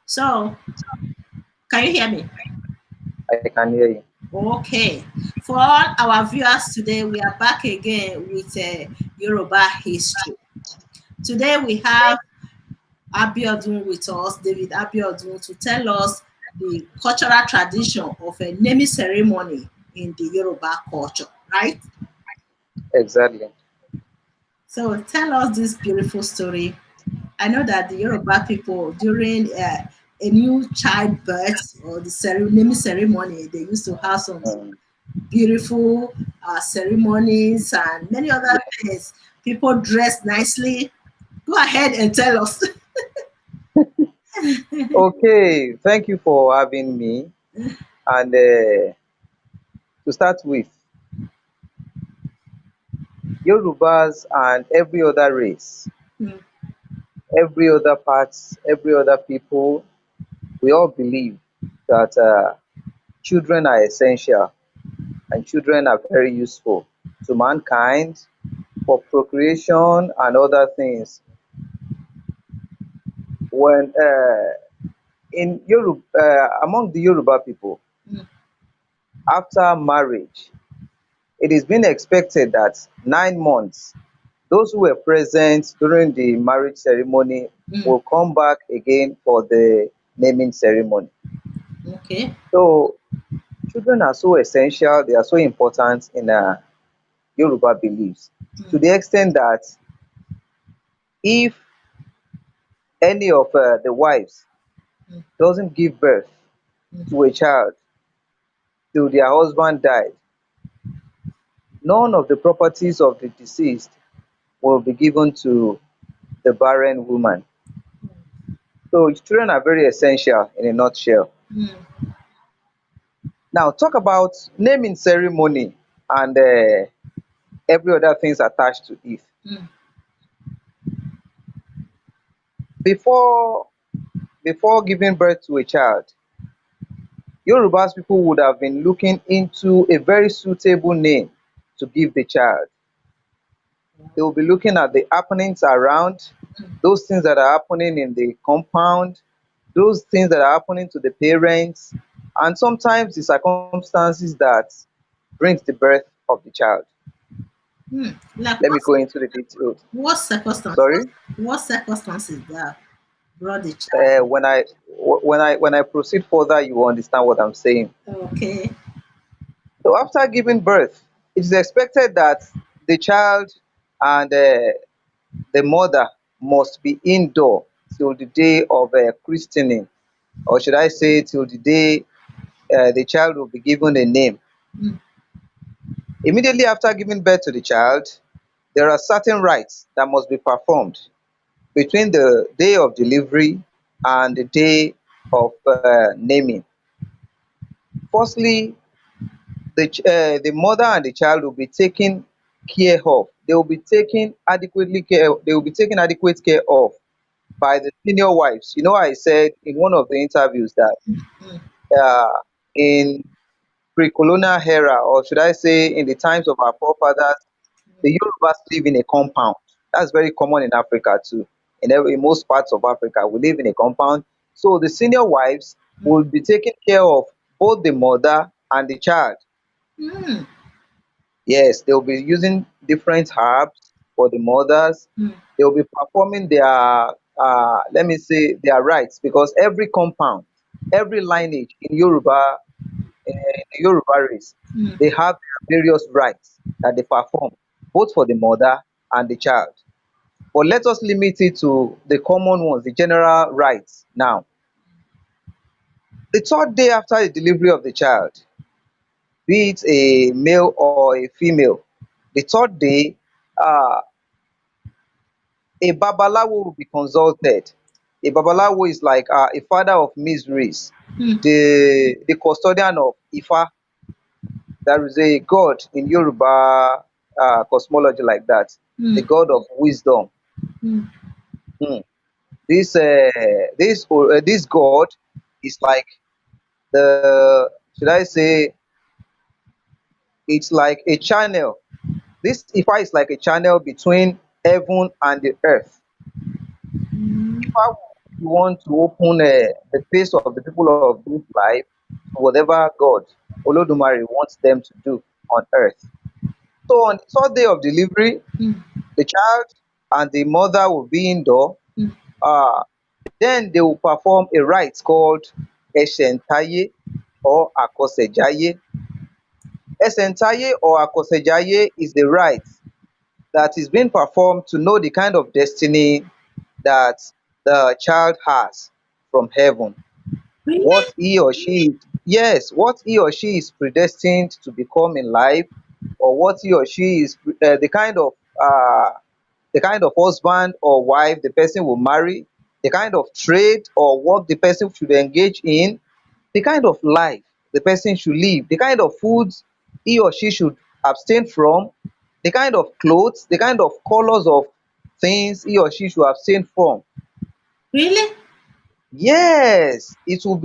So, can you hear me? I can hear you. Okay. For all our viewers today, we are back again with Yoruba history. Today we have Abiodun with us, David Abiodun, to tell us the cultural tradition of a naming ceremony in the Yoruba culture, right? Exactly. So tell us this beautiful story. I know that the Yoruba people during a new childbirth or the naming ceremony, they used to have some Mm. beautiful ceremonies and many other Yeah. things. People dress nicely. Go ahead and tell us. Okay. Thank you for having me. And to start with, Yorubas and every other race, Mm, every other parts, every other people, we all believe that children are essential and children are very useful to mankind for procreation and other things. When in Yoruba, among the Yoruba people, mm, after marriage, it is being expected that 9 months, those who were present during the marriage ceremony mm. will come back again for the naming ceremony. Okay. So children are so essential, they are so important in Yoruba beliefs, to Mm, the extent that if any of the wives mm, doesn't give birth mm. to a child till their husband died, none of the properties of the deceased will be given to the barren woman. So children are very essential in a nutshell. Mm, Now talk about naming ceremony and every other things attached to it. mm, Before before giving birth to a child, Yorubas people would have been looking into a very suitable name to give the child. They will be looking at the happenings around, those things that are happening in the compound, those things that are happening to the parents, and sometimes the circumstances that brings the birth of the child. mm. Like Let me go into the details. what circumstance? Sorry. What circumstances that brought the child? When I proceed further, you will understand what I'm saying. Okay. So after giving birth, it is expected that the child and the mother must be indoor till the day of christening, or should I say till the day the child will be given a name. Mm, Immediately after giving birth to the child, there are certain rites that must be performed between the day of delivery and the day of naming. Firstly, the mother and the child will be taken care of. They will be taken adequately care. They will be taken adequate care of by the senior wives. You know, I said in one of the interviews that mm, in pre-colonial era, or should I say in the times of our forefathers, the Yorubas live in a compound. That's very common in Africa too. In most parts of Africa, we live in a compound. So the senior wives will be taking care of both the mother and the child. mm, Yes, they'll be using different herbs for the mothers. mm, They'll be performing their, let me say, their rites, because every compound, every lineage in Yoruba, the Yoruba race, mm, they have their various rites that they perform, both for the mother and the child. But let us limit it to the common ones, the general rites now. The third day after the delivery of the child, be it a male or a female, the third day, uh, a babalawo will be consulted. A babalawo is like a father of miseries, mm, the custodian of Ifa. There is a god in Yoruba cosmology like that, the mm, god of wisdom. mm, Hmm. This god is like the, should I say, it's like a channel. This Ifa is like a channel between heaven and the earth. mm, Ifa you want to open the face of the people of this life to whatever God Olodumare wants them to do on earth. So on the third day of delivery, mm, the child and the mother will be indoor. mm. Uh, then they will perform a rite called Esentaye or Akosejaye. Esentaye or Akosejaye is the rite that is being performed to know the kind of destiny that the child has from heaven. Really? What he or she, yes, what he or she is predestined to become in life, or what he or she is uh, the kind of husband or wife the person will marry, the kind of trade or work the person should engage in, the kind of life the person should live, the kind of foods he or she should abstain from, the kind of clothes, the kind of colors of things he or she should abstain from. Really? Yes, it will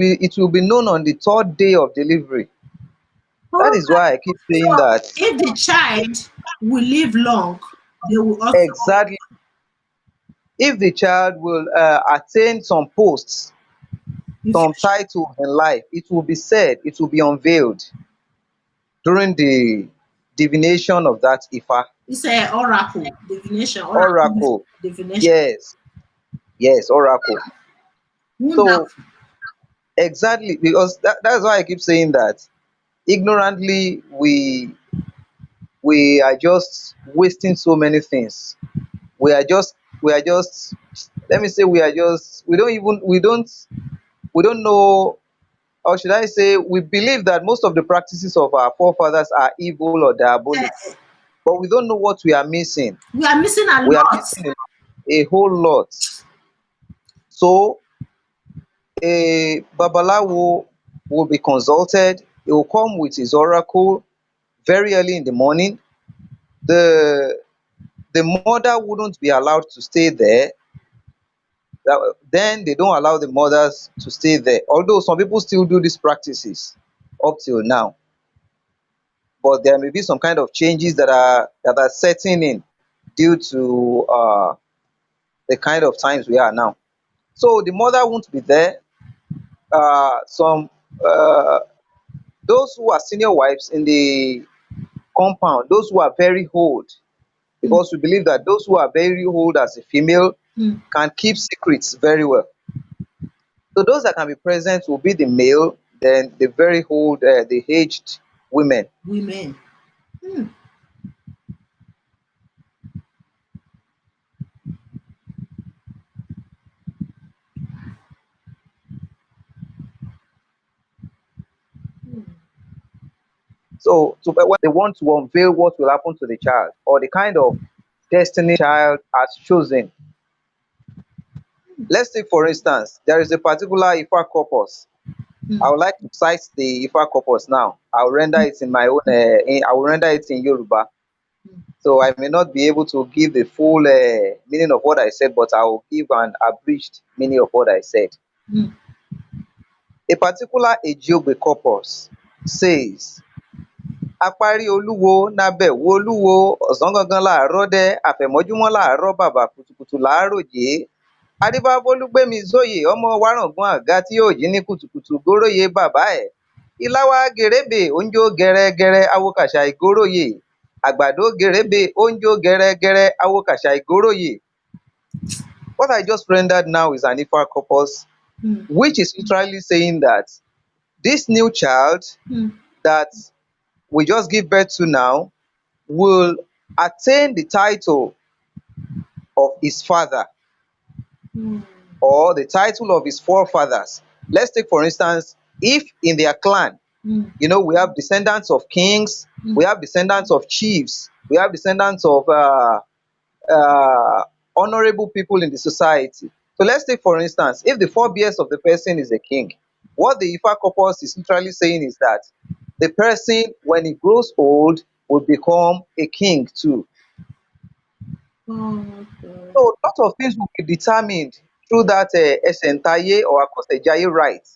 be known on the third day of delivery. That Oh, is why I keep so saying that. if the child will live long, they will also. Exactly. If the child will attain some posts, In some future. title in life, it will be said, it will be unveiled during the divination of that Ifa It's a oracle divination, oracle oracle. divination. Yes, yes, oracle. So Wonderful. exactly, because that's why I keep saying that ignorantly we are just wasting so many things. We are just let me say, we don't know, or should I say, we believe that most of the practices of our forefathers are evil or diabolic, Eh, but we don't know what we are missing. we are missing a We are lot. missing a whole lot. So a babalawo will be consulted. He will come with his oracle very early in the morning. The the mother wouldn't be allowed to stay there. Then they don't allow the mothers to stay there, although some people still do these practices up till now, but there may be some kind of changes that are setting in due to the kind of times we are now. So the mother won't be there. Some those who are senior wives in the compound, those who are very old, Mm, because we believe that those who are very old as a female mm. can keep secrets very well. So those that can be present will be the male, then the very old, the aged women. Women. Mm, mm, When they want to unveil what will happen to the child or the kind of destiny child has chosen. Let's take for instance, there is a particular Ifa corpus. I mm, would like to cite the Ifa corpus now. I will render it in Yoruba. mm, So I may not be able to give the full meaning of what I said, but I will give an abridged meaning of what I said. mm, A particular Ejiobe corpus says, apárí olúwo nabẹ̀wò olúwo, ọ̀sán gangan láàárọ̀ dẹ, àfẹ̀mọ́júmọ́ láàárọ̀ bàbà, kùtùkùtù làárọ̀ yèé. Adífá fólúgbémi sóyè ọmọ wárangún àga tí yóò jí ní kùtùkùtù góróyè bàbá ẹ̀. Ìláwá gèrébè ó ń jó gẹrẹgẹrẹ awo kàṣà ìgóróyè. Àgbàdo gèrébè ó ń jó gẹrẹgẹrẹ awo kàṣà ìgóróyè. What I just rendered now is an Ifa corpus, mm, which is literally saying that this new child mm, that we just give birth to now will attain the title of his father mm, or the title of his forefathers. Let's take, for instance, if in their clan, mm, we have descendants of kings, we mm. have descendants of chiefs, we have descendants of uh, honorable people in the society. So let's take, for instance, if the forebears of the person is a king, what the Ifa corpus is literally saying is that the person, when he grows old, will become a king too. Oh, okay. So a lot of things will be determined through that Esentaye or Akosejaye rite.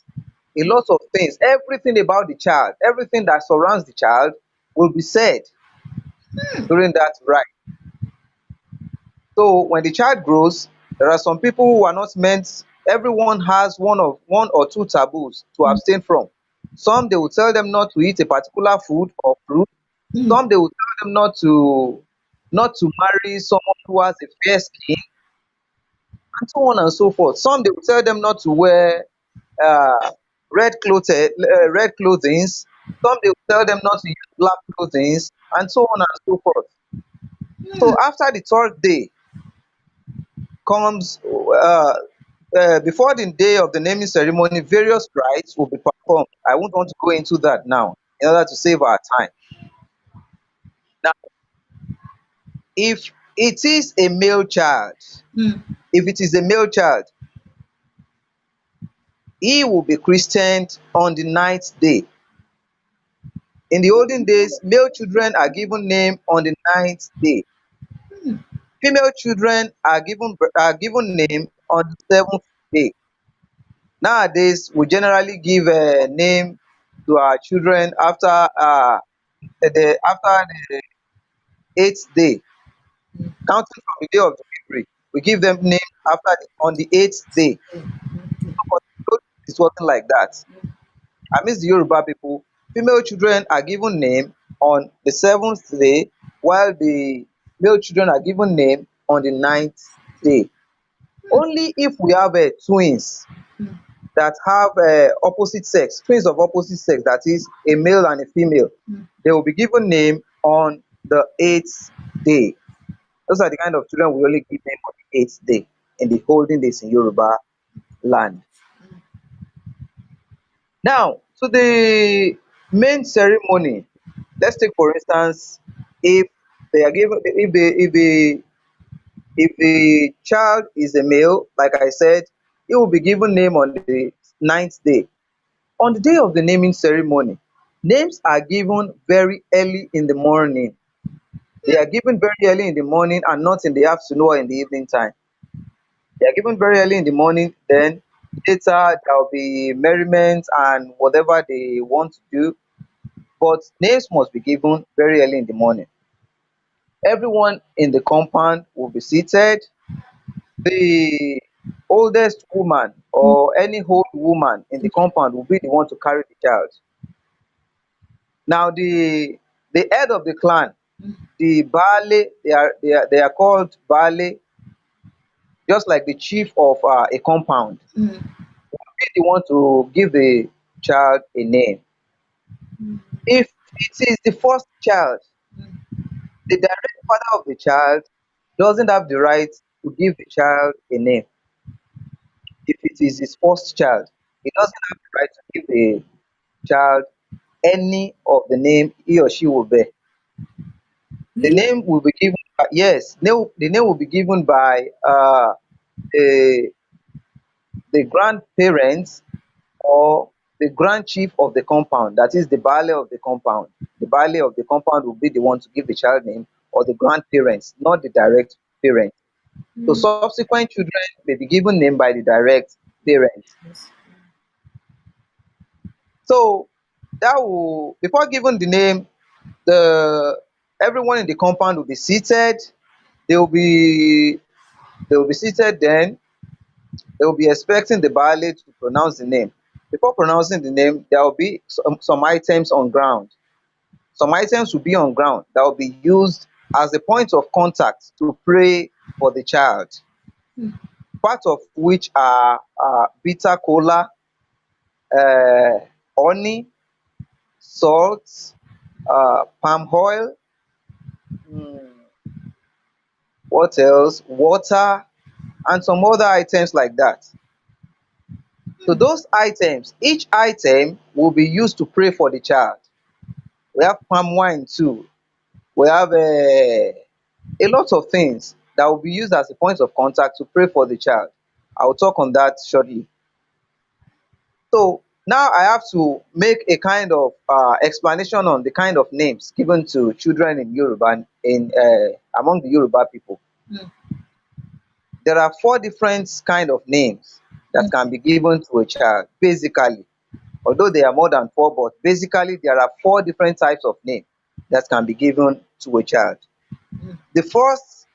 A lot of things, everything about the child, everything that surrounds the child will be said during that rite. So when the child grows, there are some people who are not meant, everyone has one or two taboos to mm, abstain from. Some, they will tell them not to eat a particular food or fruit. mm, Some, they will tell them not to marry someone who has a fair skin, and so on and so forth. Some, they will tell them not to wear uh, red clothings. Some, they will tell them not to use black clothings, and so on and so forth. So mm, after the third day comes, before the day of the naming ceremony, various rites will be performed. I won't want to go into that now in order to save our time. Now, if it is a male child, mm. if it is a male child, he will be christened on the ninth day. In the olden days, male children are given name on the ninth day. Female children are given name on the seventh day. Nowadays, we generally give a name to our children after the eighth day, counting from the day of delivery. We give them name on the eighth day. But it wasn't like that. Amidst the Yoruba people, female children are given name on the seventh day, while the male children are given name on the ninth day. Only if we have twins that have opposite sex, twins of opposite sex, that is a male and a female, they will be given name on the eighth day. Those are the kind of children we only give name on the eighth day in the olden days in Yoruba land. Now, to the main ceremony, let's take for instance, if they are given if the child is a male, like I said, he will be given name on the ninth day. On the day of the naming ceremony, names are given very early in the morning. They are given very early in the morning and not in the afternoon or in the evening time. They are given very early in the morning, then later there will be merriment and whatever they want to do. But names must be given very early in the morning. Everyone in the compound will be seated. The oldest woman or any old woman in the compound will be the one to carry the child. Now, the head of the clan, the Baale, they are called Baale, just like the chief of a compound, be the one to give the child a name. If it is the first child, the direct father of the child doesn't have the right to give the child a name. If it is his first child, he doesn't have the right to give the child any of the name he or she will bear. The Really? name will be given by, yes, the name will be given by the the grandparents or the grand chief of the compound, that is the Baale of the compound. The Baale of the compound will be the one to give the child name, or the grandparents, not the direct parents. So Mm. subsequent children may be given name by the direct parents. Yes. So that will, before giving the name, the everyone in the compound will be seated. They will be they will be seated. Then they will be expecting the Baale to pronounce the name. Before pronouncing the name, there will be some items on ground. Some items will be on ground that will be used as a point of contact to pray for the child. Part of which are bitter kola, honey, salt, palm oil, mm, what else? Water, and some other items like that. So those items, each item will be used to pray for the child. We have palm wine too. We have a lot of things that will be used as a point of contact to pray for the child. I will talk on that shortly. So now I have to make a kind of explanation on the kind of names given to children in Yoruba, in among the Yoruba people. Mm. There are four different kind of names that can be given to a child. Basically, although there are more than four, but basically there are four different types of name that can be given to a child. The first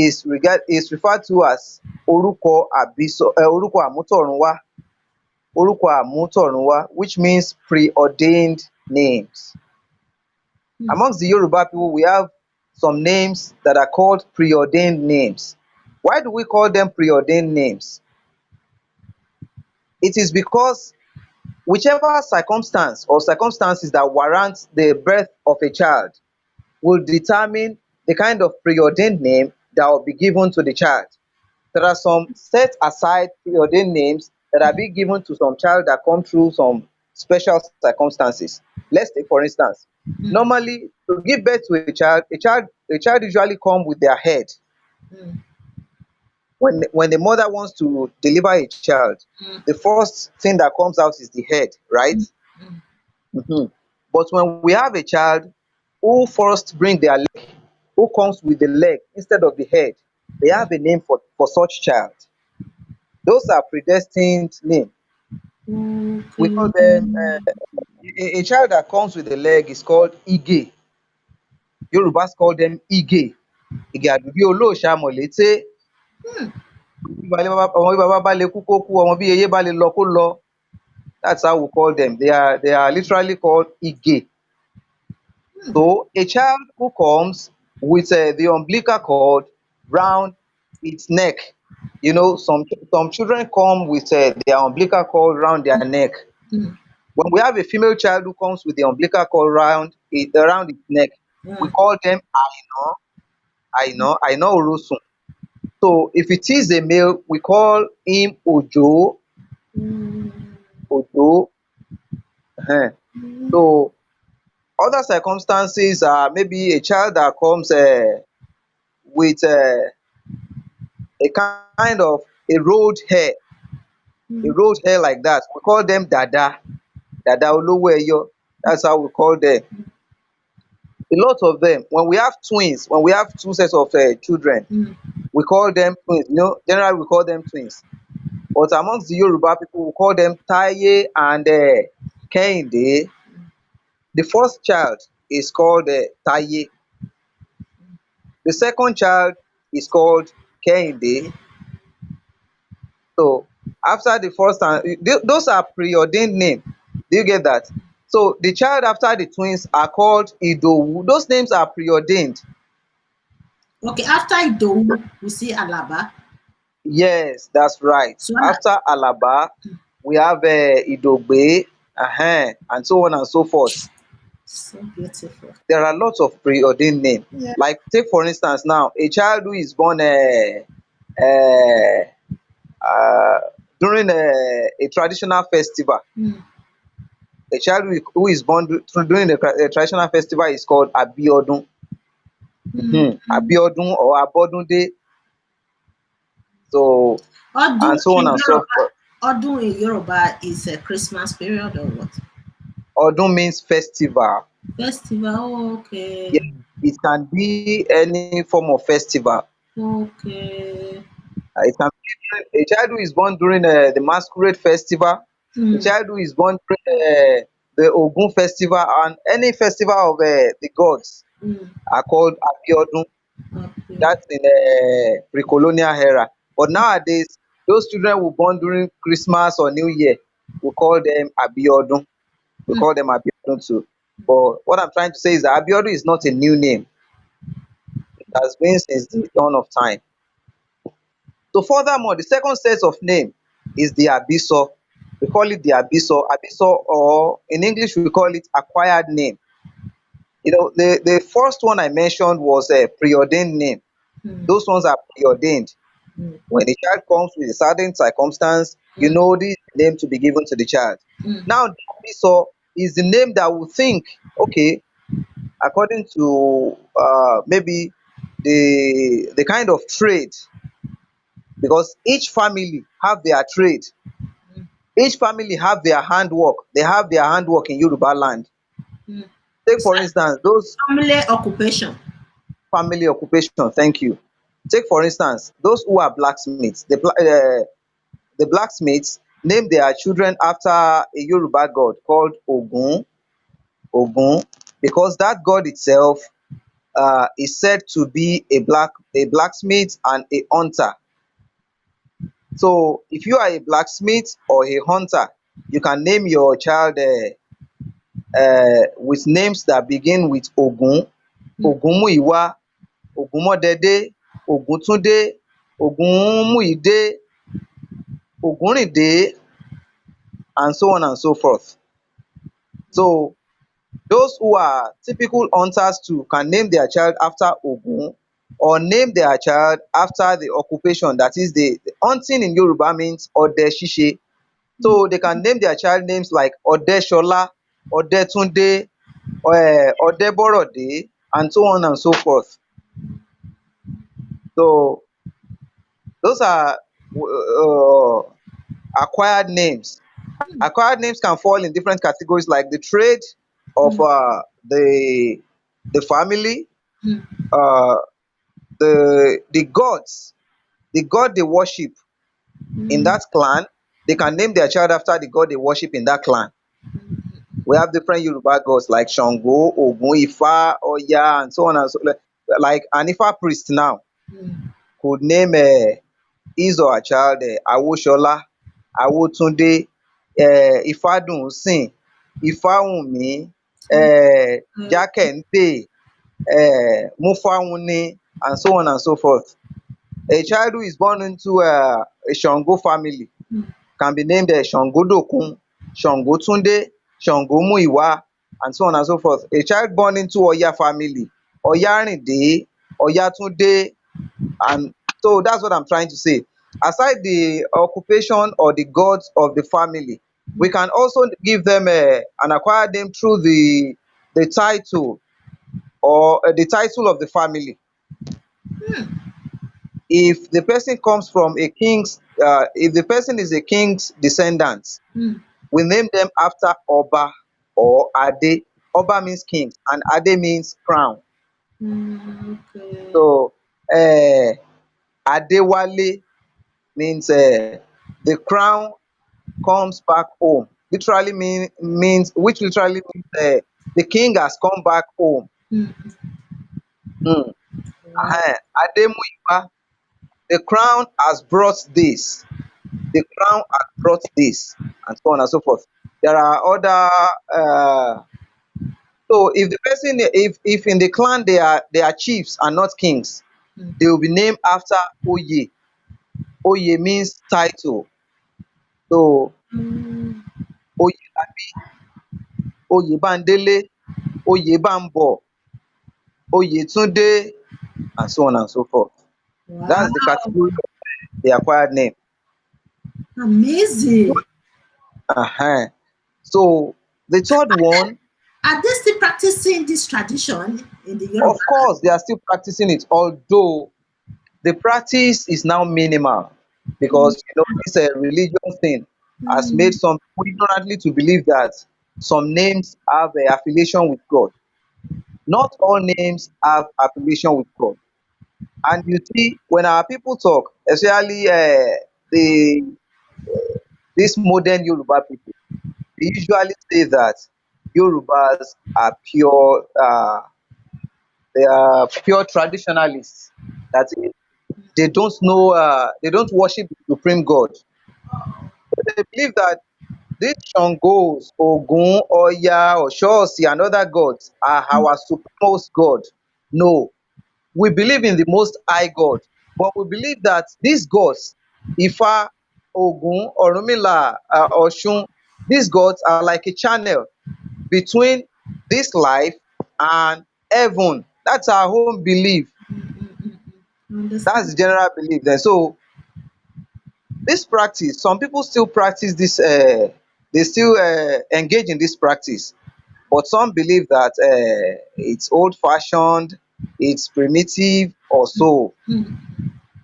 is referred to as orúkọ àmútọ̀runwá, which means preordained names. mm, Amongst the Yoruba people, we have some names that are called preordained names. Why do we call them preordained names? It is because whichever circumstance or circumstances that warrant the birth of a child will determine the kind of preordained name that will be given to the child. There are some set aside preordained names that are being given to some child that come through some special circumstances. Let's take for instance, mm, normally to give birth to a child usually come with their head. mm, When the mother wants to deliver a child, mm, the first thing that comes out is the head, right? mm, mm, Mhm. But when we have a child who first bring their leg, who comes with the leg instead of the head, they have a name for such child. Those are predestined name. We call okay. them a child that comes with a leg is called Ige. Yorubas call them Ige. Ige àdùbí olóòṣà mọ̀lété. Mm, Ọmọ bí baba bá lè kú kó kú, ọmọ bí yeye bá lè lọ kó lọ. That's how we call them. They are literally called Ige. mm, So a child who comes with the umbilical cord round its neck. Some children come with their umbilical cord round their neck. mm, When we have a female child who comes with the umbilical cord around its neck, we mm, call them Aina Orosun. So if it is a male, we call him Ojo. mm, Ojo. Ehen. mm. So other circumstances are maybe a child that comes with a kind of a rolled hair like that. We call them Dada Olowo Eyo. That's how we call them. A lot of them. When we have two sets of children, we call them twins. Generally we call them twins. But amongst the Yoruba people, we call them Taye and Kehinde. The first child is called Taye. The second child is called Kehinde. So after the first and those are preordained name. Do you get that? So the child after the twins are called Idowu. Those names are preordained. Okay, after Idowu, we see Alaba. Yes, that's right. So, After Alaba, we have Idogbe, and so on and so forth. so beautiful. There are lots of preordained names. Yeah. Like take for instance now, a child who is born uh, uh, during a traditional festival. Mm, A child who is born during a traditional festival is called Abiodun. mm, mm. Abiodun or Abodunde. So Odun and so on in and so Yoruba, forth. Odun in Yoruba is a Christmas period or what? Odun means festival. Festival. Oh, Yes, okay. it can be any form of festival. Okay. It can be a child who is born during the masquerade festival, a Mm, child who is born during the Ogun festival, and any festival of the gods mm. are called Abiodun. Okay. That's in pre-colonial era. But nowadays, those children who born during Christmas or New Year, we call them Abiodun. We Mm, call them Abiodun too. But what I'm trying to say is that Abiodun is not a new name. It has been since the dawn of time. So furthermore, the second set of name is the Abiso. We call it the Abiso. Abiso, or in English we call it acquired name. The first one I mentioned was a preordained name. mm, Those ones are preordained. mm, When a child comes with a certain circumstance, you mm, know this is the name to be given to the child. mm, Now, the Abiso is the name that we think, okay, according to maybe the kind of trade, because each family have their trade. Each family have their handwork. They have their handwork in Yoruba land. mm. Take for instance those Family occupation. family occupation. Thank you. Take for instance those who are blacksmiths. The blacksmiths name their children after a Yoruba god called Ogun. Ogun, because that god itself is said to be a blacksmith and a hunter. So if you are a blacksmith or a hunter, you can name your child with names that begin with Ogun, Ogunmuyiwa, Ogunmodede, Oguntunde, Ogunmuide, Ogunrinde, and so on and so forth. So those who are typical hunters too can name their child after Ogun, or name their child after the occupation. That is, the hunting in Yoruba means Ode Sise. So they can name their child names like Odeshola, Odetunde, Odeborode, and so on and so forth. So those are uh, acquired names. Acquired names can fall in different categories like the trade of the family, uh, the gods, the god they worship in that clan. They can name their child after the god they worship in that clan. We have different Yoruba gods like Shango, Ogun, Ifa, Oya, and so on and so like an Ifa priest now could name his or her child Awoshola, Awotunde, Ifadunsin, Ifawunmi, Jakende, Mufawuni, and so on and so forth. A child who is born into a Shango family can be named Shangodokun, Shangotunde, Shangomuyiwa, and so on and so forth. A child born into Oya family, Oyarinde, Oyatunde, and so that's what I'm trying to say. Aside the occupation or the gods of the family, we can also give them an acquired name through the title, or the title of the family. If the person comes from a king's, if the person is a king's descendant, we name them after Oba or Ade. Oba means king and Ade means crown. Okay. So Adewale means the crown comes back home. Literally means, which literally means the king has come back home. Mm. Wow. Ademuyiwa, the crown has brought this. The crown has brought this, and so on and so forth. There are other. So if the person, if in the clan they are chiefs and not kings, they will be named after Oye. Oye means title. So Oyelabi, Oyebandele, Oyebambo, Oyetunde, and so on and so forth. Wow. That's the category of the acquired name. Amazing. Uh-huh. So the third one, Are they still practicing this tradition in the Yoruba of course, they are still practicing it, although the practice is now minimal, land? because this religion thing has made Mm, some people ignorantly to believe that some names have affiliation with God. Not all names have affiliation with God. And you see, when our people talk, especially the these modern Yoruba people, they usually say that Yorubas are pure, they are pure traditionalists. That is, they don't worship the supreme God. They believe that these Shangos, Ogun, Oya, Oshosi, and other gods are our supremest God. No, we believe in the most high God, but we believe that these gods, Ifa, Ogun, Orunmila, Oshun, these gods are like a channel between this life and heaven. That's our own belief. That's understand? the general belief then. So this practice, some people still practice this, they still engage in this practice, but some believe that it's old fashioned, it's primitive or so,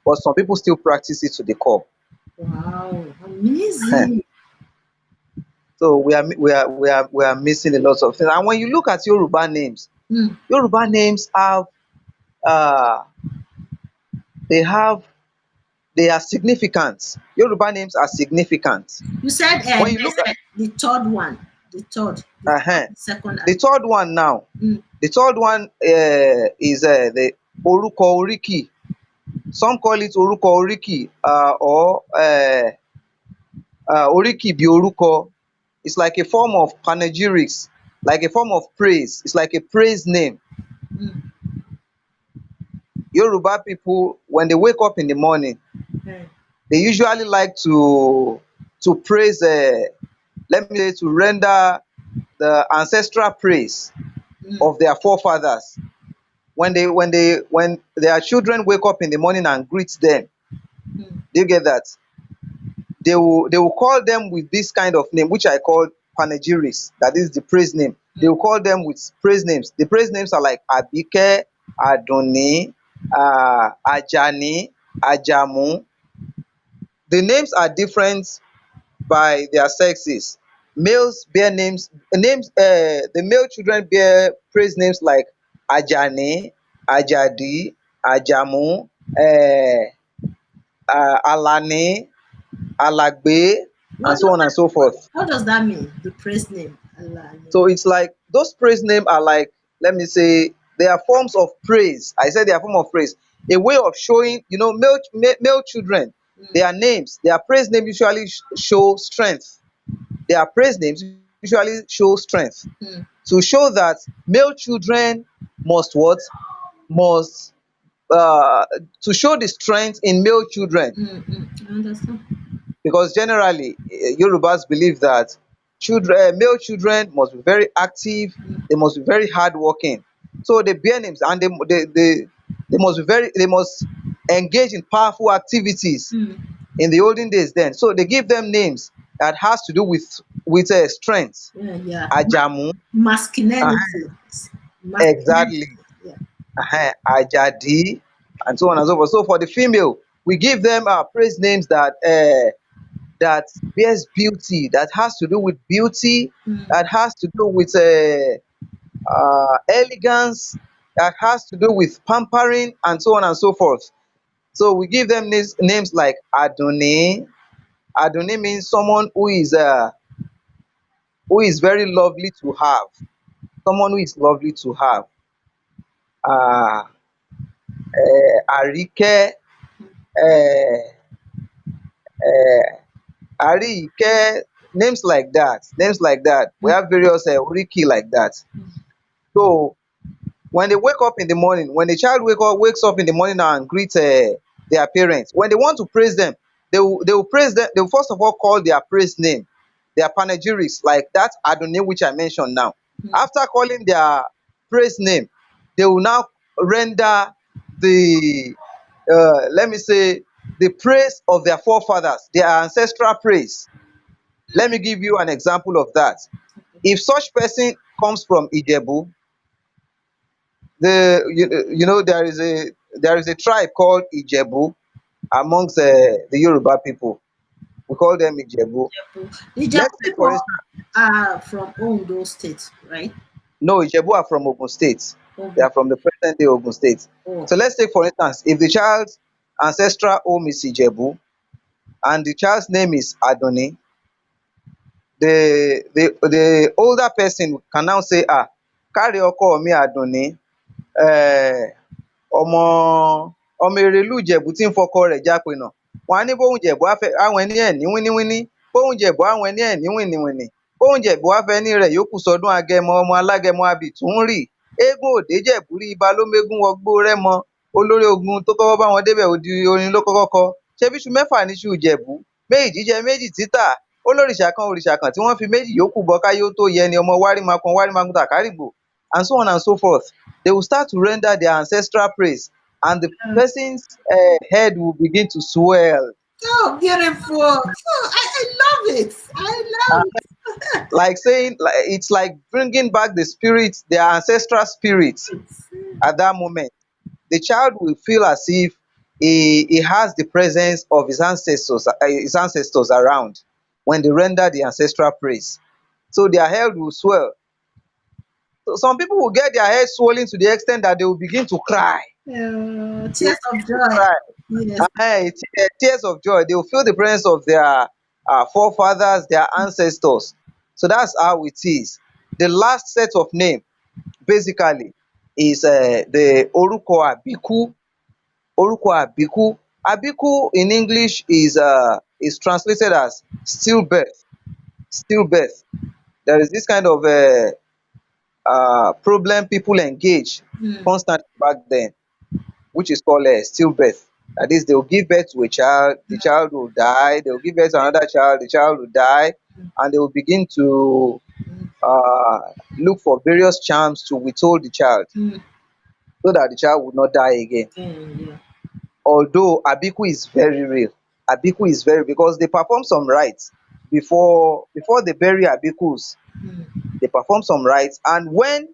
but some people still practice it to the core. Wow. Amazing. So we are missing a lot of things. And when you look at Mm. Yoruba names have uh they have they are significant. Yoruba names are significant. You said When you look at the third one. the Uh-huh. second The and third one now. mm, The third one is the Oruko Oriki. Some call it Oruko Oriki or Oriki bi Oruko. It's like a form of panegyrics, like a form of praise. It's like a praise name. mm, Yoruba people, when they wake up in the morning, mm, they usually like to praise, let me say, to render the ancestral praise mm, of their forefathers. When their children wake up in the morning and greet them, mm, do you get that? They will call them with this kind of name, which I call panegyrics. That is the praise name. They mm. will call them with praise names. The praise names are like Abike, Adoni, Ajani, Ajamu. The names are different by their sexes. Males bear names. The male children bear praise names like Ajani, Ajadi, Ajamu, Alani, Alagbe, What and so does on and that so forth. what does that mean? The praise name Allah. So it's like those praise names are like, let me say, they are forms of praise. I said they are form of praise, a way of showing, male children, Mm, their names, their praise name usually show strength. Their praise names usually show strength mm, to show that male children must what? Must to show the strength in male children, I understand. because generally Yorubas believe that male children must be very active, they must be very hardworking. So they bear names, and they must engage in powerful activities Mm, in the olden days then. So they give them names that has to do with strength. yeah, yeah. Ajamu, Masculinity. Masculinity. exactly, Yeah. Ajadi, and so on and so forth. So for the female, we give them praise names that bears beauty, that has to do with beauty, Mm, that has to do with elegance, that has to do with pampering, and so on and so forth. So we give them names like Adoni. Adoni means someone who is very lovely to have, someone who is lovely to have. Uh, Arike, uh, uh, Arike, names like that. We mm, have various Oriki like that. So when they wake up in the morning, when the child wakes up in the morning and greet their parents, when they want to praise them, they will praise them. They will first of all call their praise name, their panegyrics, like that Adonai which I mentioned now. mm, After calling their praise name, they will now render the let me say, the praise of their forefathers, their ancestral praise. Let me give you an example of that. If such person comes from Ijebu, there is a tribe called Ijebu amongst the Yoruba people. We call them Ijebu. the Japan Let's take for people instance, are from Ondo State, right? no, Ijebu are from Ogun State. They Ogun. are from the present day Ogun State. Oh. So let's take for instance, if the child's ancestral home is Ijebu and the child's name is Adoni, the older person can now say, carry ọkọ mi Adoni, um ọmọ ọmọ Erelú Ìjẹ̀bú tí ń fọkọ rẹ̀ jápènà. Wọ́n á ní bóun Ìjẹ̀bú á fẹ́ áwọn ẹní ẹ̀ ní wíníwíní, bóun Ìjẹ̀bú áwọn ẹní ẹ̀ ní wìnìwìnì, bóun Ìjẹ̀bú á fẹ́ní rẹ̀ yókù sọdún Agẹmọ, ọmọ alágẹmọ abìtún rì. Eégún òde Jẹ̀bú rí, ibà ló mégún wọgbó Rẹ́mọ. Olórí ogun tó kọ́kọ́ bá wọn débẹ̀ odi orin ló kọ́kọ́ kọ. Ṣebí iṣu mẹ́fà níṣu Ìjẹ̀bú, méjì jíjẹ méjì títà. Òrìṣà kan tí wọ́n fi méjì yòókù bọ káyé ó tó yẹ ni ọmọ wárímakun wárímakun tàkárìgbò, and so on and so forth. They will start to render their ancestral praise, and the person's head will begin to swell. So beautiful. I love it. I love Like saying, like, it's like bringing back the spirit, their ancestral spirit. it. At that moment, the child will feel as if he has the presence of his ancestors around when they render the ancestral praise. So their head will swell. So some people will get their head swollen to the extent that they will begin to cry. They will Tears of begin to joy. cry. Yes. Tears of joy. They will feel the presence of their forefathers, their ancestors. So that's how it is. The last set of name basically is the Oruko Abiku. Oruko Abiku. Abiku in English is translated as stillbirth. Stillbirth. There is this kind of problem people engage Mm, constantly back then, which is called stillbirth. That is, they will give birth to a child, the child will die, they will give birth to another child, the child will die, and they will begin to mm, look for various charms to withhold the child mm. so that the child would not die again. Yeah. Although Abiku is very real. Abiku is very, because they perform some rites before they bury Abikus. Mm, They perform some rites, and when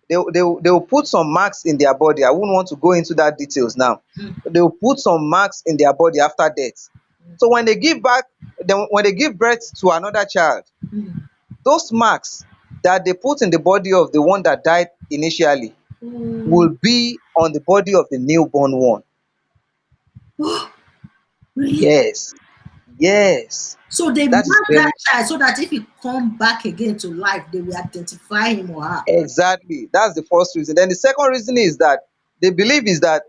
they will put some marks in their body. I wouldn't want to go into that details now. mm, They will put some marks in their body after death. So when they give back, then when they give birth to another child, mm, those marks that they put in the body of the one that died initially mm. will be on the body of the newborn one. Oh, really? Yes, yes, So they that is mark that very child so that if he come back again to life, they will identify him or her. exactly. That's the first reason. Then the second reason is that they believe is that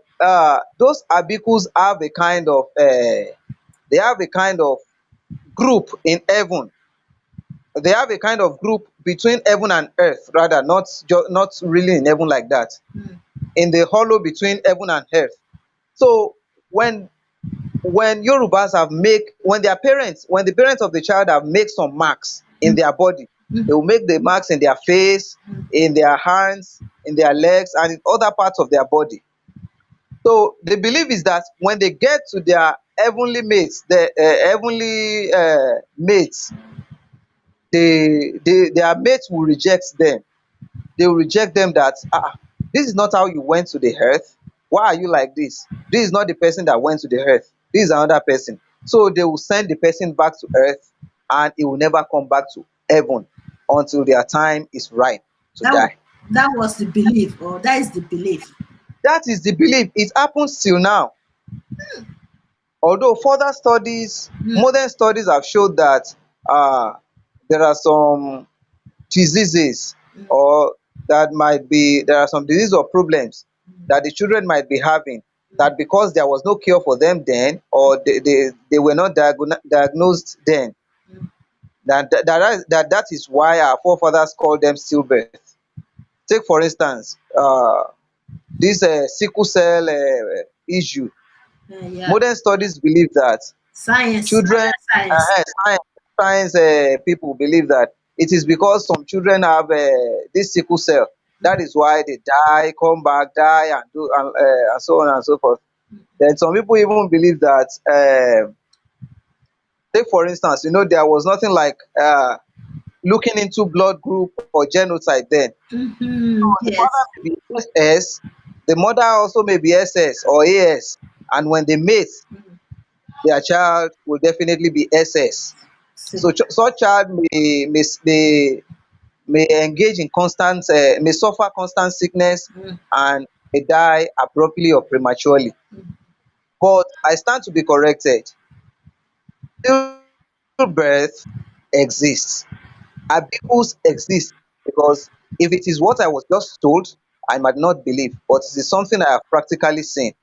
those abikus have a kind of they have a kind of group in heaven. They have a kind of group between heaven and earth, rather, not really in heaven like that, Mm, in the hollow between heaven and earth. So when Yorubas have make when their parents when the parents of the child have made some marks in mm, their body, they mm, will make the marks in their face, mm, in their hands, in their legs, and in other parts of their body. So the belief is that when they get to their heavenly mates, the heavenly mates, their mates will reject them. They will reject them that this is not how you went to the earth. Why are you like this? This is not the person that went to the earth. This is another person. So they will send the person back to earth, and he will never come back to heaven until their time is right to that die. that was the belief, or that is the belief. That is the belief. It happens till now. Although further studies, Mm, modern studies have showed that uh, there are some diseases, mm, or there are some diseases or problems mm, that the children might be having, mm, that because there was no cure for them then, or they were not diagnosed then, mm. that is why our forefathers called them stillbirth. Take for instance this sickle cell issue. Yeah. Modern studies believe that Science, children, modern science. science people believe that it is because some children have this sickle cell. That is why they die, come back, die, and so on and so forth. Then some people even believe that, take for instance, there was nothing like looking into blood group or genotype then. Mm-hmm. The father Yes. may be SS, the mother also may be SS or AS, and when they mate, Mm. their child will definitely be SS. See. So such child may engage in may suffer constant sickness, Mm, and may die abruptly or prematurely. mm, But I stand to be corrected. Stillbirth exists. Abuse exists, because if it is what I was just told, I might not believe, but it is something I have practically seen.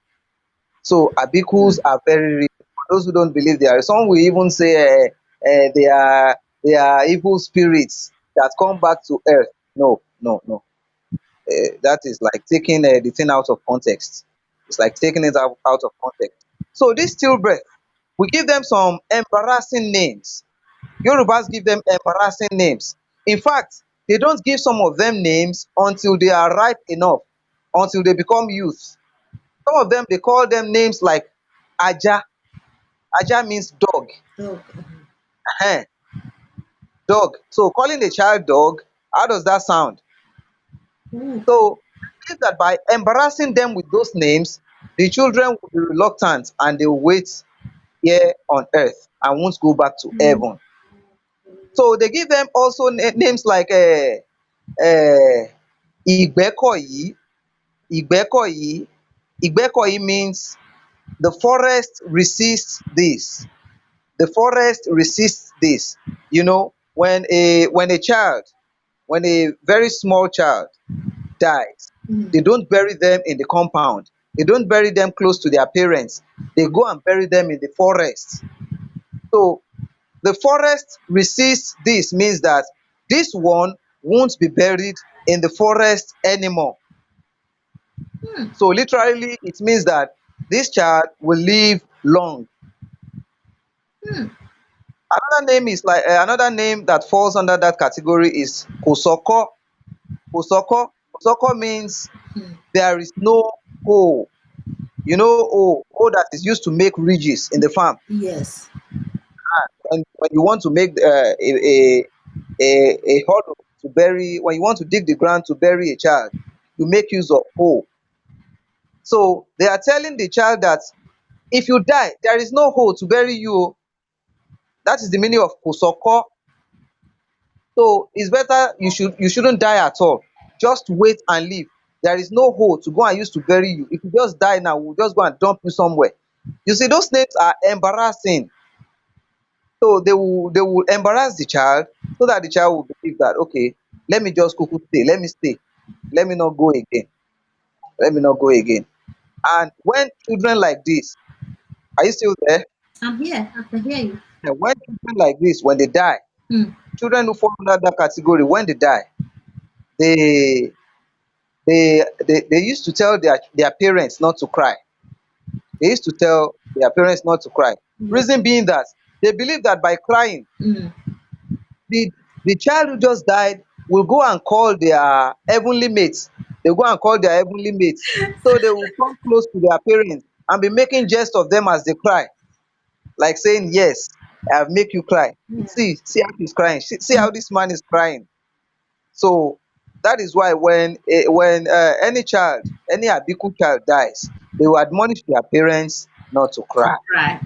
So abikus mm. are very real. For those who don't believe, they are. Some will even say they are evil spirits that come back to earth. No, no, no. That is like taking the thing out of context. It's like taking it out of context. So this stillbirth, we give them some embarrassing names. Yorubas give them embarrassing names. In fact, they don't give some of them names until they are ripe enough, until they become youth. Some of them, they call them names like Aja. Aja means dog. Oh, Ehen, dog. So calling a child dog, how does that sound? oh, So I believe that by embarrassing them with those names, the children will be reluctant, and they will wait here on earth and won't go back to mm, heaven. So they give them also names like uh, Igbekoyi. Igbekoyi. Igbekoyi means the forest resists this. The forest resists this. You know, when a child, when a very small child dies, Mm. they don't bury them in the compound. They don't bury them close to their parents. They go and bury them in the forest. So the forest resists this, means that this one won't be buried in the forest anymore. Mm. So literally it means that this child will live long. Mm. Another name that falls under that category is kosoko. Kosoko means Mm. there is no hole. You know, hole that is used to make ridges in the farm. Yes. When you want to make a hollow to bury, when you want to dig the ground to bury a child, you make use of hole. So they are telling the child that if you die, there is no hole to bury you o. That is the meaning of kosoko. So it's better you shouldn't die at all. Just wait and live. There is no hole to go and use to bury you. If you just die now, we'll just go and dump you somewhere. You see, those names are embarrassing. So they will embarrass the child, so that the child will believe that, okay, let me just kuku stay, let me stay, let me not go again, let me not go again. And when children like this, are you still there? I'm here. I can hear you. When children like this, when they die, Mm. children who fall under that category, when they die, they they used to tell their parents not to cry. They used to tell their parents not to cry. Yes. Reason being that they believe that by crying, Mm. the the child who just died will go and call their heavenly mates. They go and call their heavenly mates. So they will come close to their parents and be making jest of them as they cry, like saying, yes, I have make you cry. Yeah. See how he's crying. See Mm. how this man is crying. So that is why when any child, any abiku child dies, they will admonish their parents not to To cry. cry.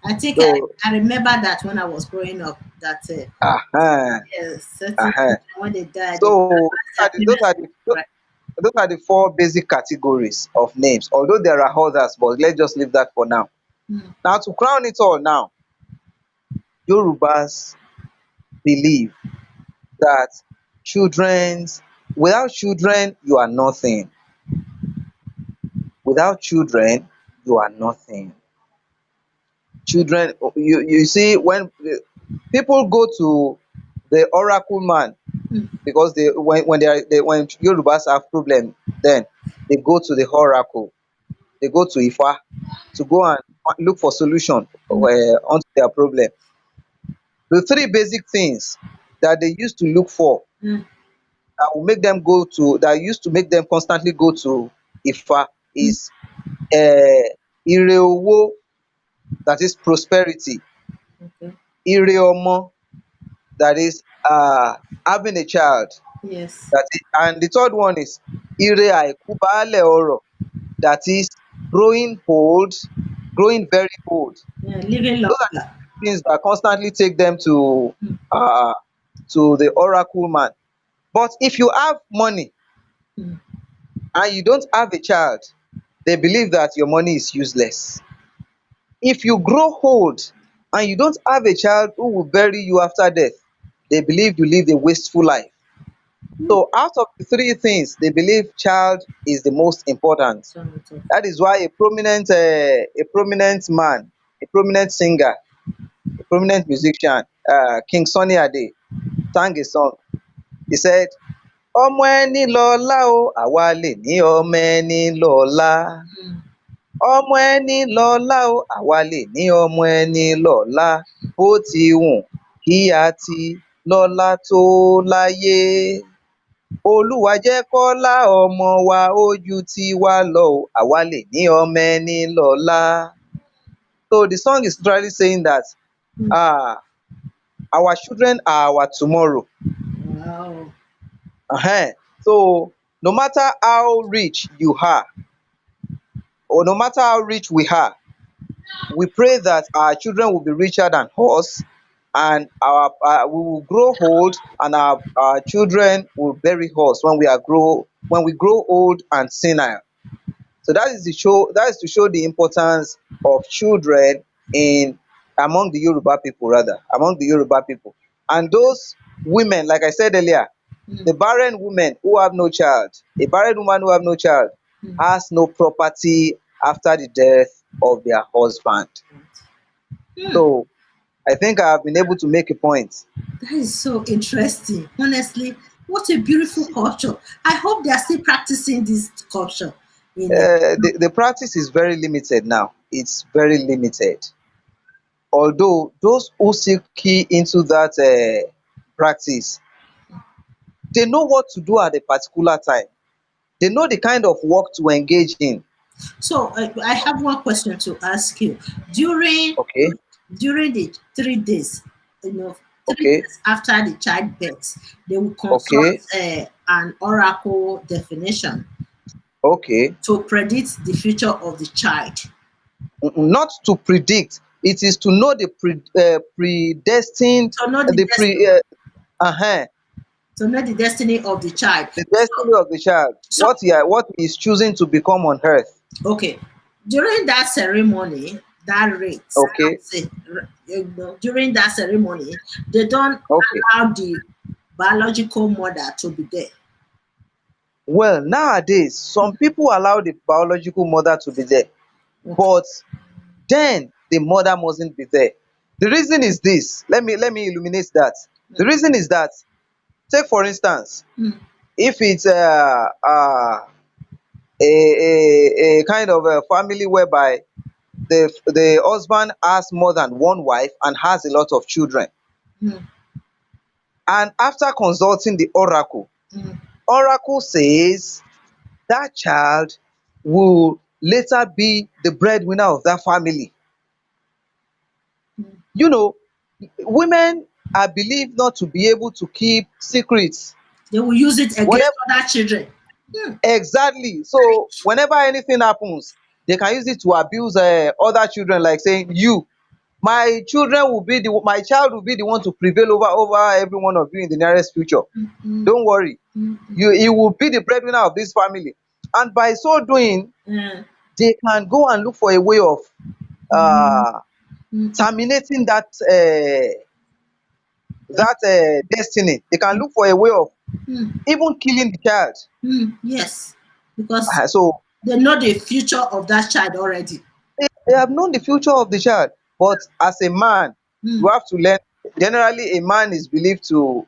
I think So I remember that when I was growing up, that uh-huh, yes, certain uh-huh. children when they die, they So advise their parents not to cry. those are the four basic categories of names. Although there are others, but let's just leave that for now. Mm. Now to crown it all, now Yorubas believe that children's without children you are nothing. Without children you are nothing. Children, you see, when people go to the oracle man, Mm. because when Yorubas have problem, then they go to the oracle, they go to Ifa to go and look for solution Mm. onto their problem. The three basic things that they used to look for, Mm. that used to make them constantly go to Ifa, Mm. is ire owo, that is prosperity, Okay. ire omo, that is having a child, Yes. and the third one is ire àìkú baálẹ̀ ọrọ̀, that is growing old, growing very old. Yeah, living Those are longer. the things that constantly take them Mm. uh to the oracle man. But if you have money Mm. and you don't have a child, they believe that your money is useless. If you grow old and you don't have a child who will bury you after death, they believe you live a wasteful life. Mm. So out of the three things, they believe child is the most important. So on top. That is why a prominent man, a prominent singer, a prominent musician, King Sunny Ade, sang a song. He said, ọmọ ẹni lọlá o, àwa lè ní ọmọ ẹni lọ́la. Mm. Ọmọ ẹni lọlá o, àwa lè ní ọmọ ẹni lọ́la. Bó ti wù kí a ti lọ́lá tó láyé. Olúwa jẹ́ kọ́lá ọmọ wa ó ju tiwa lọ o, àwa lè ní ọmọ ẹni lọ́la. So the song is literally saying that Mm. ah our children are our tomorrow. Wow. So no matter how rich you are, or no matter how rich we are, we pray that our children will be richer than us, and we will grow old, and our children will bury us when we grow old and senile. So that is to show the importance of children in among the Yoruba people, rather among the Yoruba people. And those women, like I said earlier, mm, the barren women who have no child, a barren woman who have no child mm. has no property after the death of their husband. Hmm. So I think I have been able to make a point. That is so interesting. Honestly, what a beautiful culture. I hope they are still practicing this culture in it. The practice is very limited now. It's very limited. Although those who still key into that practice, they know what to do at a particular time. They know the kind of work to engage in. So I have one question to ask you. During Okay, during the 3 days, you know, three okay, days after the childbirth, they will consult okay, an oracle definition okay. to predict the future of the child. Not to predict, it is to know the predestined, To know the the destiny, to of the child. the So, destiny of the child, so what he is choosing to become on earth. okay, during that ceremony, that rate, Okay, say, during that ceremony, they don't okay. allow the biological mother to be there. Well, nowadays some people allow the biological mother to be there, Okay. but then the mother mustn't be there. The reason is this. Let me illuminate that. The reason is that, take for instance, Mm, if it's a kind of a family whereby the husband has more than one wife and has a lot of children, mm, and after consulting the oracle, mm, oracle says that child will later be the breadwinner of that family. mm. You know, women are believed not to be able to keep secrets. They will use it against Whenever, other children. Hmm. exactly. So whenever anything happens, they can use it to abuse other children, like saying, "You, my child will be the one to prevail over every one of you in the nearest future. Mm, Don't worry, mm, he will be the breadwinner of this family." And by so doing, mm, they can go and look for a way of mm, uh, mm, terminating that destiny. They can mm, look for a way of mm, even killing the child. yes, because So they know the future of that child already. they have known the future of the child. But as a man, you Mm, have to learn. Generally, a man is believed to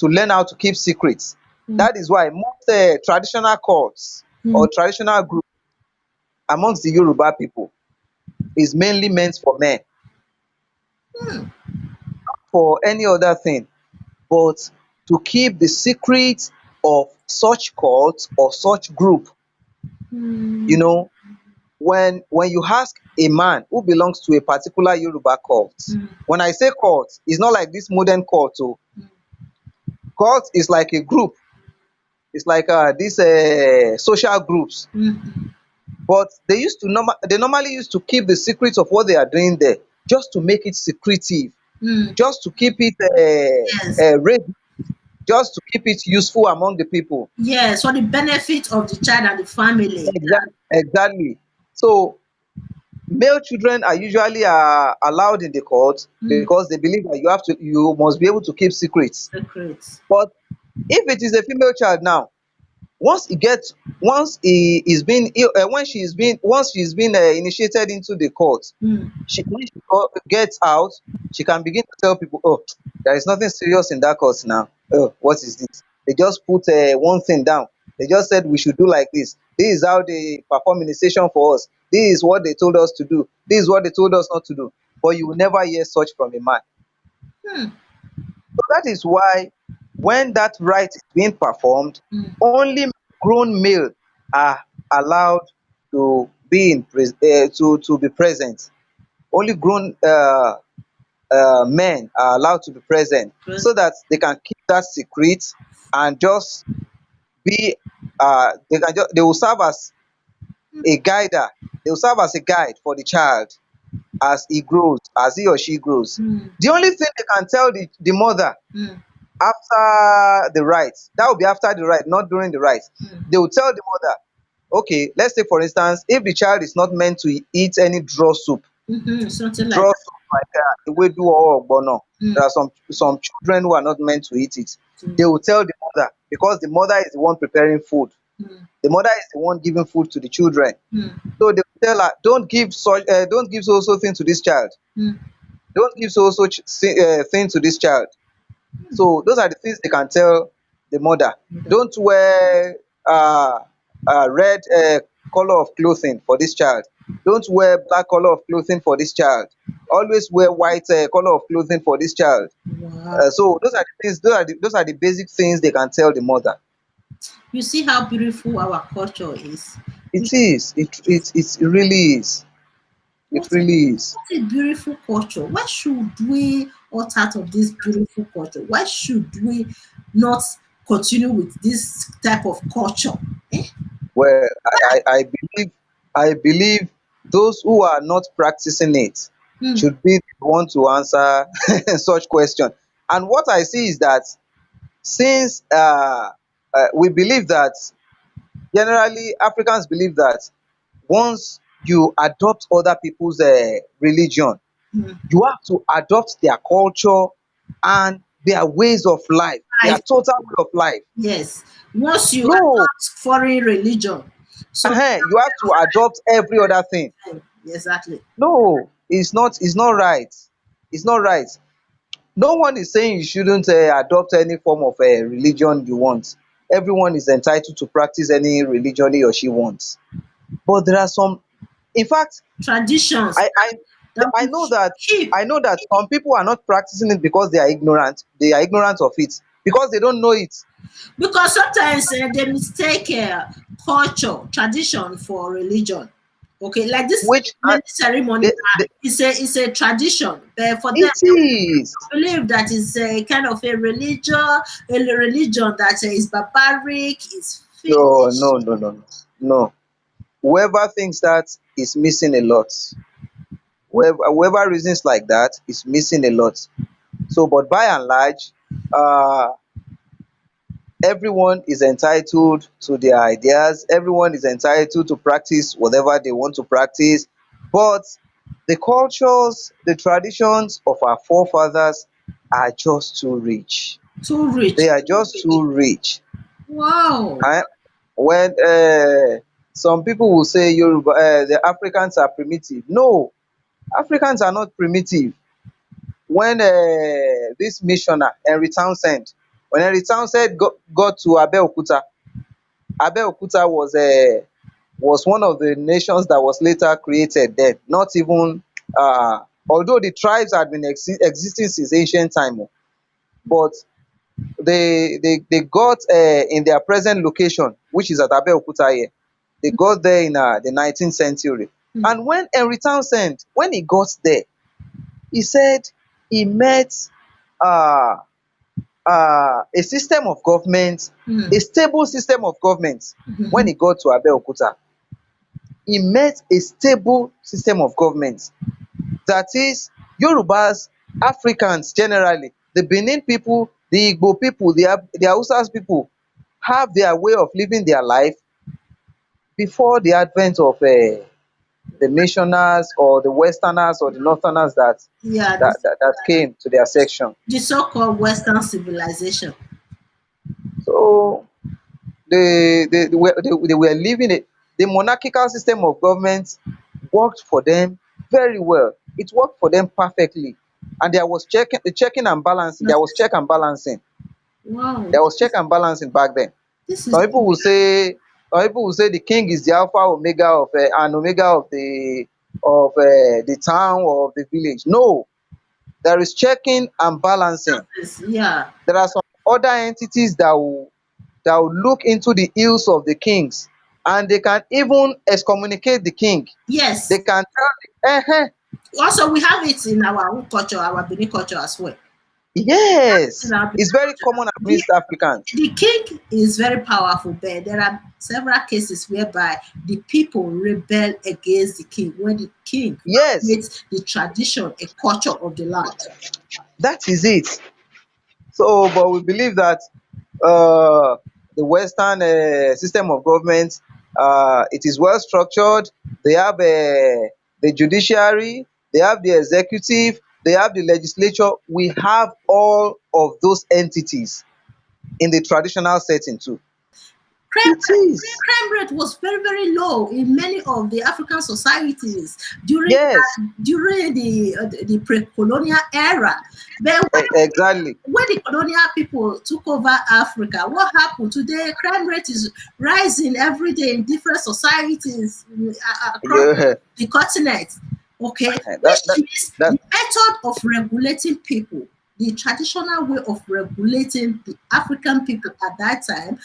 learn how to keep secrets. mm, That is why most traditional cults or mm, traditional groups amongst the Yoruba people is mainly meant for men, mm, for any other thing, but to keep the secret of such cult or such group. You mm, know, when you ask a man who belongs to a particular Yoruba cult, mm, when I say cult, it's not like this modern cult. Oh, mm, cult is like a group. It's like these social groups. mm, But they normally used to keep the secret of what they are doing there, just to make it secretive, mm. just to keep it Yes, ready, just to keep it useful among the people. yes, for the benefit of the child and the family. Exactly. So male children are usually allowed in the court Mm, because they believe that you must be able to keep secrets. secrets. But if it is a female child now, once he is being when she is being once she is being initiated into the court, Mm, when she gets out, she can begin to tell people, "Oh, there is nothing serious in that court now. Oh, what is this? They just put one thing down. They just said we should do like this. This is how they perform initiation for us. This is what they told us to do. This is what they told us not to do." But you will never hear such from a man. mm, So that is why when that rite is being performed, mm, only grown male are allowed to be to be present. Only grown men are allowed to be present, good. so that they can keep that secret and just be they will serve as a guider. They will serve as a guide for the child as he or she grows. Mm, The only thing they can tell the mother mm, after the rite, that will be after the rite, not during the rite. mm, They will tell the mother, okay, let's say for instance, if the child is not meant to eat any draw soup, something like that. like ewedu or ogbono. mm, There are some children who are not meant to eat it. They mm, will tell the mother because the mother is the one preparing food. mm, The mother is the one giving food to the children. mm, So they will tell her, don't give so thing to this child. mm. Don't give thing to this child. So those are the things they can tell the mother. Okay. Don't wear red color of clothing for this child. Don't wear black color of clothing for this child. Always wear white color of clothing for this child. Wow. So those are the things. Those are the basic things they can tell the mother. You see how beautiful our culture is. It We, is. It really is. It what a, really is. what a beautiful culture. Why should we opt out of this beautiful culture? Why should we not continue with this type of culture? Eh? Well, I believe those who are not practicing it Hmm. should be the one to answer such question. And what I see is that since we believe that generally Africans believe that once you adopt other people's religion, Hmm. you have to adopt their culture and their ways of life, their I, total way of life. yes. Once you No, adopt foreign religion, so you have to adopt every other thing. exactly. No, it's not right. It's not right. No one is saying you shouldn't adopt any form of religion you want. Everyone is entitled to practice any religion he or she wants. But there are some, in fact, Traditions I I that I we know should that keep. I know that some people are not practicing it because they are ignorant. They are ignorant of it because they don't know it. Because sometimes they mistake culture, tradition for religion. Okay, like this Which naming ceremony, they, it's a tradition, but for them, it is. they believe that it's a kind of a religion that is barbaric, is No, finished. no, no, no, no. No. Whoever thinks that is missing a lot. Whoever reasons like that is missing a lot. So, but by and large, uh, everyone is entitled to their ideas. Everyone is entitled to practice whatever they want to practice. But the cultures, the traditions of our forefathers are just too rich. Too rich. They are just too rich. Wow. And when some people will say Yoruba, the Africans are primitive. No, Africans are not primitive. When this missioner Henry Townsend, when Henry Townsend got to Abeokuta, Abeokuta was one of the nations that was later created then. Not even although the tribes had been existing since ancient time, but they got in their present location, which is at Abeokuta here. They got there in the 19th century. Hmm. And when Henry Townsend, when he got there, he said he met uh, a system of government, Hmm. a stable system of government. When Hmm. he got to Abeokuta, he met a stable system of government. That is, Yorubas, Africans generally, the Benin people, the Igbo people, the Hausas people have their way of living their life before the advent of the missioners or the westerners or the northerners Yeah, that came to their section. the so-called Western civilization. So they were living it. The monarchical system of government worked for them very well. It worked for them perfectly. And there was checking and balancing. There was check and balancing. Wow, There was check and balancing back then. this is Some people will say the king is the alpha omega of and omega of the town or of the village. No, there is checking and balancing. yeah. There are some other entities that will look into the ills of the kings, and they can even excommunicate the king. They Yes. can tell Also, we have it in our own culture, our Benin culture as well. In yes, our Benin it's very culture, common amidst Africans. the king is very powerful, but there are several cases whereby the people rebel against the king when the king Yes, violates the tradition and culture of the land. that is it. So, but we believe that uh, the Western system of government, it is well structured. They have the judiciary, they have the executive, they have the legislature, we have all of those entities in the traditional setting too. Crime, It is. crime rate was very, very low in many of the African societies Yes, during the pre-colonial era. But exactly. when the colonial people took over Africa, what happened today? Crime rate is rising every day in different societies across Yeah, the continent. Okay, that which that means that the method of regulating people, the traditional way of regulating the African people at that time,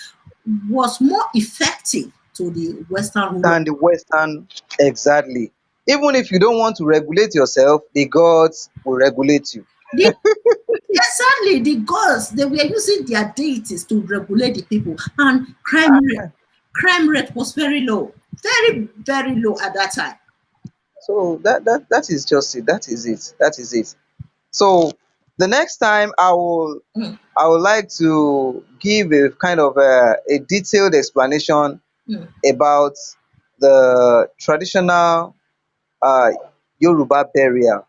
was more effective to the Western rule of than the Western, exactly. Even if you don't want to regulate yourself, the gods will regulate you. the exactly the gods. They were using their deities to regulate the people, and crime rate was very low, very, very low at that time. So that is just it. That is it. That is it. So the next time Mm, I would like to give a kind of a detailed explanation mm. about the traditional uh, Yoruba burial,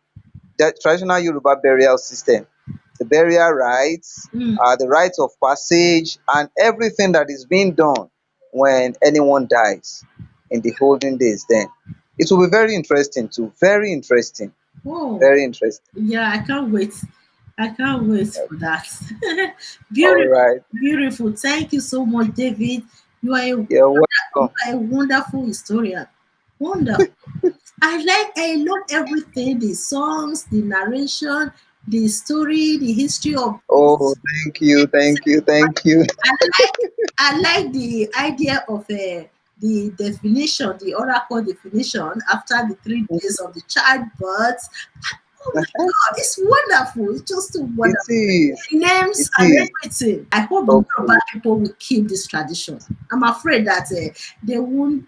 the traditional Yoruba burial system, the burial rites, Mm. the rites of passage, and everything that is being done when anyone dies in the olden days. Then it will be very interesting too. Very interesting. Oh, Very interesting. yeah, I can't wait. I can't wait for that. All Beautiful, right. beautiful. Thank you so much, David. You're You welcome. are a wonderful historian. Wonderful. I love everything, the songs, the narration, the story, the history of Oh, thank you, thank you, thank you. I like I like the idea of the definition, the oracle definition after the 3 days of the childbirth. Oh my God, it's wonderful. It's just so It wonderful. is. The names It and is. everything. I hope the Yoruba Hopefully. people will keep this tradition. I'm afraid that they won't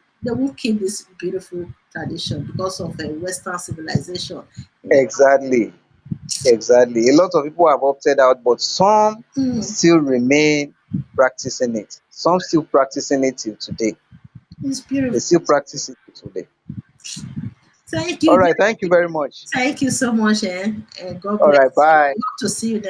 keep this beautiful tradition because of Western civilization. Exactly. Exactly. A lot of people have opted out, but some Mm, still remain practicing it. Some still practicing it till today. it's They beautiful. still practice it till today. Thank All you. right. Thank you very much. Thank you so much, and God All bless right. you. Bye. Hope to see you